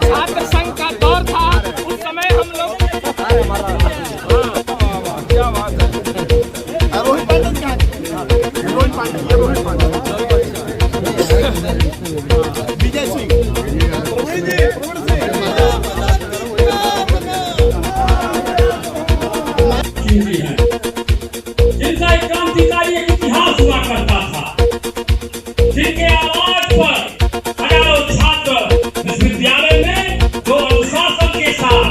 छात्र संघ का दौर था, उस समय हम लोग क्या बात है। रोहित पांडे विजय सिंह जिनका एक क्रांतिकारी एक इतिहास हुआ करता था, जिनके आवाज पर हजारों छात्र विश्वविद्यालय में जो अनुशासन के साथ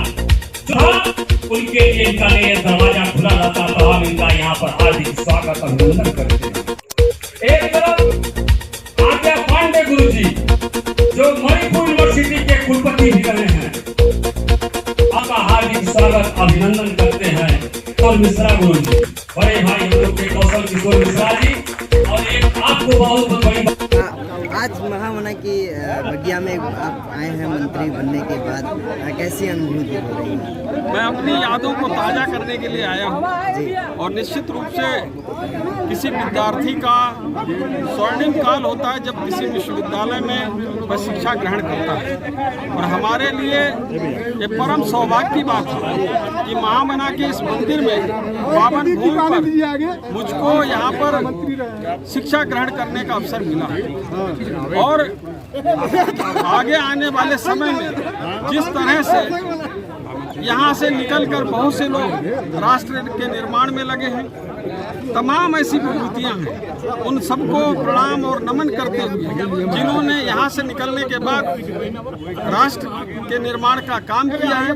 उनके लिए इनका नया दरवाजा खुला रहता था। हम इनका यहाँ पर हार्दिक स्वागत अभिनंदन करते हैं। एक तरफ आज्ञा पांडे गुरु जी जो मणिपुर यूनिवर्सिटी के कुलपति भी रहे हैं, आपका हार्दिक स्वागत अभिनंदन करते हैं। और मिश्रा गुरु जी, बड़े भाई हम लोग के कौशल किशोर मिश्रा जी, और एक आपको बहुत बड़ी आज महामना की बगिया में आप आए हैं मंत्री बनने के बाद, कैसी अनुभूति हो रही है? मैं अपनी यादों को ताज़ा करने के लिए आया हूँ और निश्चित रूप से किसी विद्यार्थी का स्वर्णिम काल होता है जब किसी विश्वविद्यालय में वह शिक्षा ग्रहण करता है। और हमारे लिए ये परम सौभाग्य की बात है कि महामना के इस मंदिर में पावन भूमि पर मुझको यहाँ पर शिक्षा ग्रहण करने का अवसर मिला है। और आगे आने वाले समय में जिस तरह से यहाँ से निकलकर बहुत से लोग राष्ट्र के निर्माण में लगे हैं, तमाम ऐसी विभूतियाँ हैं, उन सबको प्रणाम और नमन करते हुए जिन्होंने यहाँ से निकलने के बाद राष्ट्र के निर्माण का काम किया है,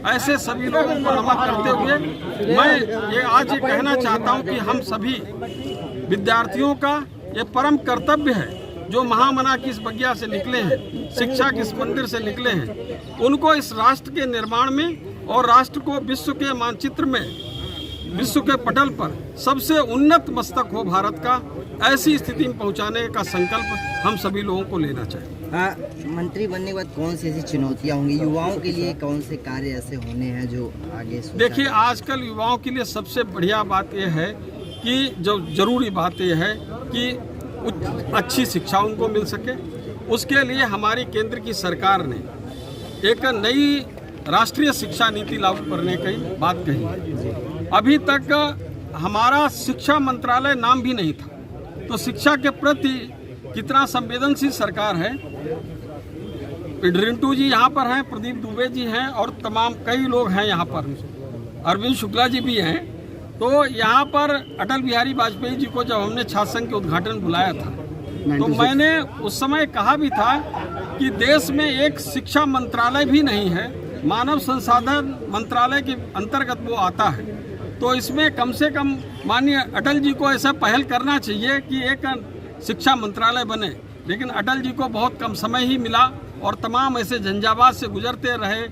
ऐसे सभी लोगों को नमन करते हुए मैं ये आज ये कहना चाहता हूँ कि हम सभी विद्यार्थियों का ये परम कर्तव्य है जो महामना की इस बगिया से निकले हैं, शिक्षा के इस मंदिर से निकले हैं, उनको इस राष्ट्र के निर्माण में और राष्ट्र को विश्व के मानचित्र में, विश्व के पटल पर सबसे उन्नत मस्तक हो भारत का, ऐसी स्थिति में पहुंचाने का संकल्प हम सभी लोगों को लेना चाहिए। मंत्री बनने के बाद कौन सी ऐसी चुनौतियां होंगी युवाओं के लिए, कौन से कार्य ऐसे होने हैं जो आगे? देखिए, आजकल युवाओं के लिए सबसे बढ़िया बात यह है कि जो जरूरी बात यह है कि अच्छी शिक्षा उनको मिल सके। उसके लिए हमारी केंद्र की सरकार ने एक नई राष्ट्रीय शिक्षा नीति लागू करने की बात कही। अभी तक हमारा शिक्षा मंत्रालय नाम भी नहीं था, तो शिक्षा के प्रति कितना संवेदनशील सरकार है। रिंटू जी यहाँ पर हैं, प्रदीप दुबे जी हैं और तमाम कई लोग हैं यहाँ पर, अरविंद शुक्ला जी भी हैं। तो यहाँ पर अटल बिहारी वाजपेयी जी को जब हमने छात्र संघ के उद्घाटन बुलाया था तो मैंने उस समय कहा भी था कि देश में एक शिक्षा मंत्रालय भी नहीं है, मानव संसाधन मंत्रालय के अंतर्गत वो आता है। तो इसमें कम से कम माननीय अटल जी को ऐसा पहल करना चाहिए कि एक शिक्षा मंत्रालय बने, लेकिन अटल जी को बहुत कम समय ही मिला और तमाम ऐसे झंझावात से गुजरते रहे,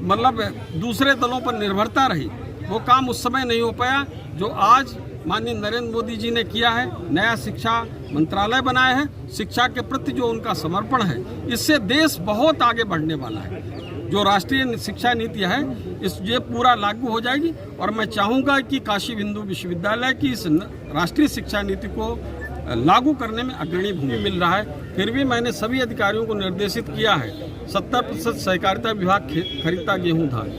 मतलब दूसरे दलों पर निर्भरता रही, वो काम उस समय नहीं हो पाया जो आज माननीय नरेंद्र मोदी जी ने किया है। नया शिक्षा मंत्रालय बनाया है, शिक्षा के प्रति जो उनका समर्पण है, इससे देश बहुत आगे बढ़ने वाला है। जो राष्ट्रीय शिक्षा नीति है ये पूरा लागू हो जाएगी और मैं चाहूँगा कि काशी हिंदू विश्वविद्यालय की इस राष्ट्रीय शिक्षा नीति को लागू करने में अग्रणी भूमि मिल रहा है। फिर भी मैंने सभी अधिकारियों को निर्देशित किया है, 70% सहकारिता विभाग खरीदता गेहूँ धान,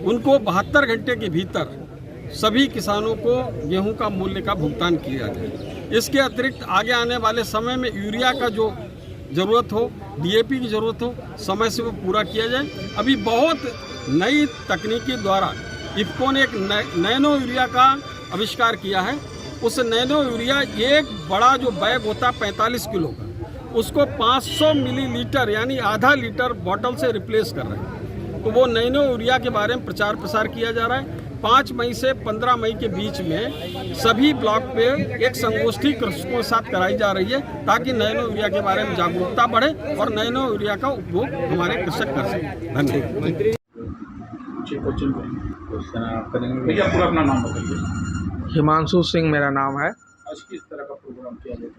उनको 72 घंटे के भीतर सभी किसानों को गेहूं का मूल्य का भुगतान किया जाए। इसके अतिरिक्त आगे आने वाले समय में यूरिया का जो ज़रूरत हो, डीएपी की ज़रूरत हो, समय से वो पूरा किया जाए। अभी बहुत नई तकनीकी द्वारा इफ्को ने एक नैनो यूरिया का आविष्कार किया है। उस नैनो यूरिया एक बड़ा जो बैग होता है 45 किलो का, उसको 500 मिलीलीटर यानी आधा लीटर बॉटल से रिप्लेस कर रहे हैं। तो वो नैनो यूरिया के बारे में प्रचार प्रसार किया जा रहा है। 5 मई से 15 मई के बीच में सभी ब्लॉक पे एक संगोष्ठी कृषकों के साथ कराई जा रही है ताकि नैनो यूरिया के बारे में जागरूकता बढ़े और नैनो यूरिया का उपयोग हमारे कृषक कर सकें। धन्यवाद। भैया पूरा अपना नाम बताइए। हिमांशु सिंह मेरा नाम है। आज किस तरह का प्रोग्राम किया गया?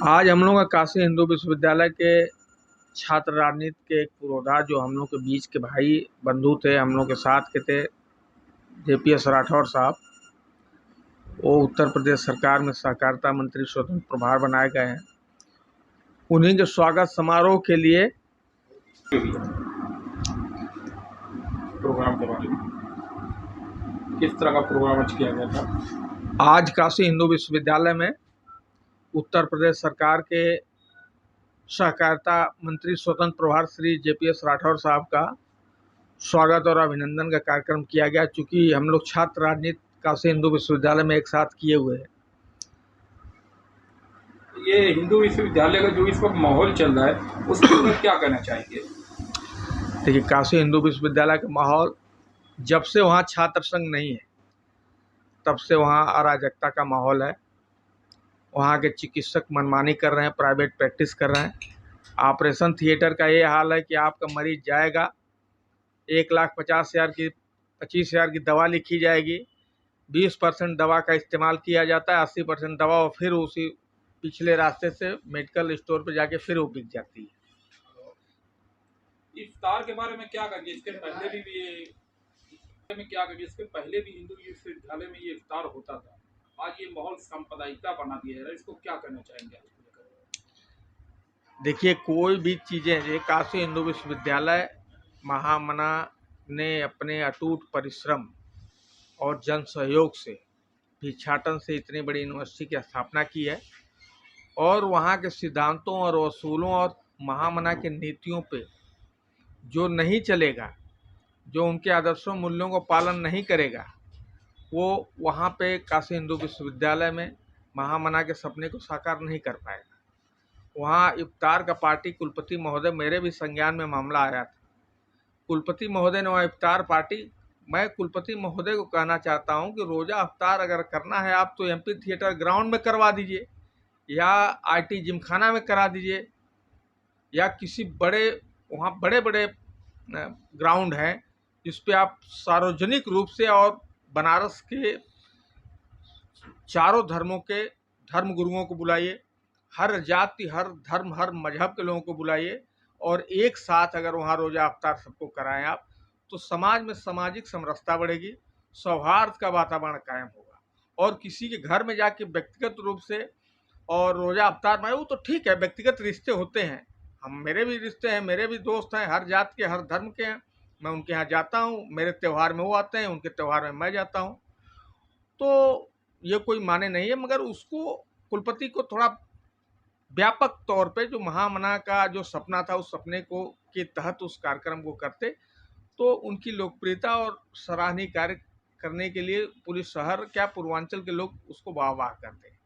आज हम लोग काशी हिंदू विश्वविद्यालय के छात्र राजनीति के एक पुरोधा जो हम लोग के बीच के भाई बंधु थे, हम लोग के साथ के थे, JPS राठौर साहब, वो उत्तर प्रदेश सरकार में सहकारिता मंत्री स्वतंत्र प्रभार बनाए गए हैं। उन्हीं के स्वागत समारोह के लिए प्रोग्राम के बारे में किस तरह का प्रोग्राम आज किया गया था? आज काशी हिंदू विश्वविद्यालय में उत्तर प्रदेश सरकार के सहकारिता मंत्री स्वतंत्र प्रभार श्री JPS राठौर साहब का स्वागत और अभिनंदन का कार्यक्रम किया गया। चूँकि हम लोग छात्र राजनीति काशी हिंदू विश्वविद्यालय में एक साथ किए हुए हैं। ये हिंदू विश्वविद्यालय का जो इस वक्त माहौल चल रहा है उसके ऊपर क्या कहना चाहेंगे? देखिए, काशी हिंदू विश्वविद्यालय का माहौल जब से वहाँ छात्र संघ नहीं है तब से वहाँ अराजकता का माहौल है। वहाँ के चिकित्सक मनमानी कर रहे हैं, प्राइवेट प्रैक्टिस कर रहे हैं। ऑपरेशन थिएटर का ये हाल है कि आपका मरीज जाएगा, 1,50,000 की 25,000 की दवा लिखी जाएगी, 20% दवा का इस्तेमाल किया जाता है, 80% दवा और फिर उसी पिछले रास्ते से मेडिकल स्टोर पर जाके फिर वो बिक जाती है। इफ्तार के बारे में क्या कहेंगे? इसके पहले भी हिंदू विश्वविद्यालय में ये इफ्तार होता था, आज ये माहौल सांप्रदायिकता बना दिया है, इसको क्या कहना चाहेंगे? देखिए, कोई भी चीज़ें जो काशी हिंदू विश्वविद्यालय महामना ने अपने अटूट परिश्रम और जन सहयोग से भिक्षाटन से इतनी बड़ी यूनिवर्सिटी की स्थापना की है और वहाँ के सिद्धांतों और असूलों और महामना के नीतियों पे जो नहीं चलेगा, जो उनके आदर्शों मूल्यों को पालन नहीं करेगा, वो वहाँ पे काशी हिंदू विश्वविद्यालय में महामना के सपने को साकार नहीं कर पाएगा। वहाँ इफ्तार का पार्टी कुलपति महोदय, मेरे भी संज्ञान में मामला आया था, कुलपति महोदय ने वहाँ इफ्तार पार्टी, मैं कुलपति महोदय को कहना चाहता हूँ कि रोज़ा इफ्तार अगर करना है आप तो MP थिएटर ग्राउंड में करवा दीजिए या IT जिमखाना में करा दीजिए या किसी बड़े, वहाँ बड़े बड़े ग्राउंड हैं जिस पे आप सार्वजनिक रूप से और बनारस के चारों धर्मों के धर्म गुरुओं को बुलाइए, हर जाति, हर धर्म, हर मजहब के लोगों को बुलाइए और एक साथ अगर वहाँ रोज़ा इफ्तार सबको कराएं आप, तो समाज में सामाजिक समरसता बढ़ेगी, सौहार्द का वातावरण कायम होगा। और किसी के घर में जाके व्यक्तिगत रूप से और रोज़ा इफ्तार में, वो तो ठीक है, व्यक्तिगत रिश्ते होते हैं, मेरे भी रिश्ते हैं, मेरे भी दोस्त हैं, हर जात के, हर धर्म के हैं, मैं उनके यहाँ जाता हूँ, मेरे त्यौहार में वो आते हैं, उनके त्यौहार में मैं जाता हूँ, तो ये कोई माने नहीं है। मगर उसको कुलपति को थोड़ा व्यापक तौर पे जो महामना का जो सपना था उस सपने को के तहत उस कार्यक्रम को करते तो उनकी लोकप्रियता और सराहनीय कार्य करने के लिए पूरे शहर क्या पूर्वांचल के लोग उसको वाह वाह करते हैं।